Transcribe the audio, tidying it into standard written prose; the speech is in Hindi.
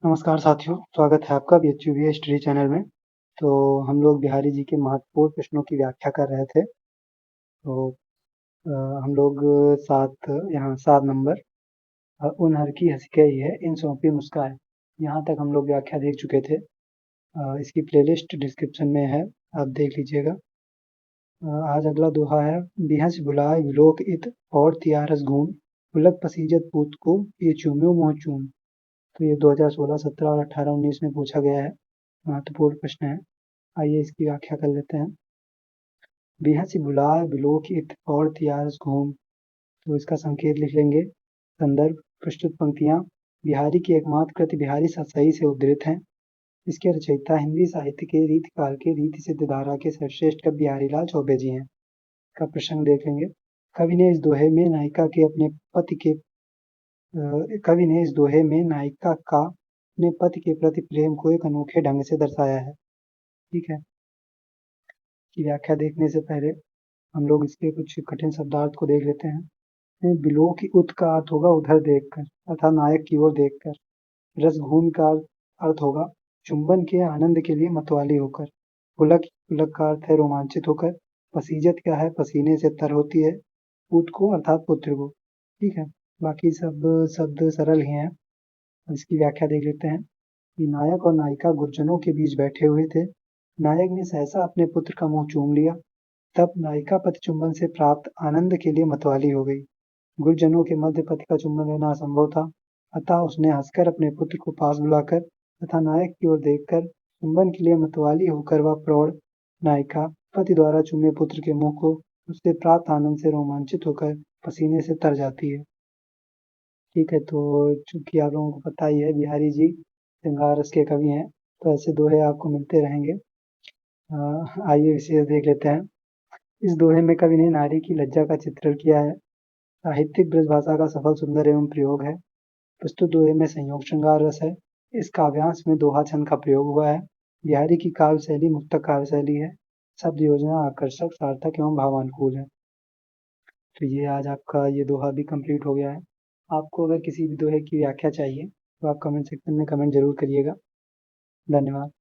नमस्कार साथियों, स्वागत है आपका बीएचयूबी हिस्ट्री चैनल में। तो हम लोग बिहारी जी के महत्वपूर्ण प्रश्नों की व्याख्या कर रहे थे। तो हम लोग 7 नंबर उन हर की हँसी गई है इन सौंपी मुस्कान, यहाँ तक हम लोग व्याख्या देख चुके थे। इसकी प्लेलिस्ट डिस्क्रिप्शन में है, आप देख लीजिएगा। आज अगला दोहा है, बिहस बुलाए विलोक इत और तियारस घूम, पुलक पसीजत पूत को ये चूम्यो मोह चूम। तो ये 2016, 17 और 18, 19 में पूछा गया है, महत्वपूर्ण प्रश्न है। आइए इसकी व्याख्या कर लेते हैं। बिहसी बुलाए बिलोक इत और तियारस घूम, तो इसका संकेत लिख लेंगे। संदर्भ, प्रस्तुत पंक्तियां बिहारी की एकमात्र कृति बिहारी सतसई से उद्धृत हैं। इसके रचयिता हिंदी साहित्य के रीति काल के रीति सिद्ध धारा के सर्वश्रेष्ठ कवि बिहारी लाल चौबे जी हैं। का प्रसंग देख लेंगे। कवि ने इस दोहे में नायिका के अपने पति के कवि ने इस दोहे में नायिका का अपने पति के प्रति प्रेम को एक अनोखे ढंग से दर्शाया है। ठीक है, की व्याख्या देखने से पहले हम लोग इसके कुछ कठिन शब्दार्थ को देख लेते हैं। बिलो की उत का अर्थ होगा उधर देखकर, अर्थात नायक की ओर देखकर। रसघूम का अर्थ होगा चुंबन के आनंद के लिए मतवाली होकर। पुलक पुलक का अर्थ है रोमांचित होकर। पसीजत क्या है, पसीने से तर होती है। पुत को अर्थात पुत्र को। ठीक है, बाकी सब शब्द सरल ही हैं। इसकी व्याख्या देख लेते हैं कि नायक और नायिका गुरजनों के बीच बैठे हुए थे। नायक ने सहसा अपने पुत्र का मुंह चूम लिया, तब नायिका पति चुंबन से प्राप्त आनंद के लिए मतवाली हो गई। गुरजनों के मध्य पति का चुंबन लेना असंभव था, अतः उसने हंसकर अपने पुत्र को पास बुलाकर तथा नायक की ओर देखकर चुंबन के लिए मतवाली होकर वह प्रौढ़ नायिका पति द्वारा चूमे पुत्र के मुंह को उससे प्राप्त आनंद से रोमांचित होकर पसीने से तर जाती है। ठीक है, तो चूंकि आप लोगों को पता ही है बिहारी जी श्रृंगार रस के कवि हैं, तो ऐसे दोहे आपको मिलते रहेंगे। आइए विशेष देख लेते हैं। इस दोहे में कवि ने नारी की लज्जा का चित्रण किया है। साहित्यिक ब्रज भाषा का सफल सुंदर एवं प्रयोग है। प्रस्तुत दोहे में संयोग श्रृंगार रस है। इस काव्यांश में दोहा छंद का प्रयोग हुआ है। बिहारी की काव्य शैली मुक्तक काव्य शैली है। शब्द योजना आकर्षक, सार्थक एवं भावानुकूल है। तो ये आज आपका ये दोहा भी कंप्लीट हो गया है। आपको अगर किसी भी दोहे की व्याख्या चाहिए तो आप कमेंट सेक्शन में कमेंट जरूर करिएगा। धन्यवाद।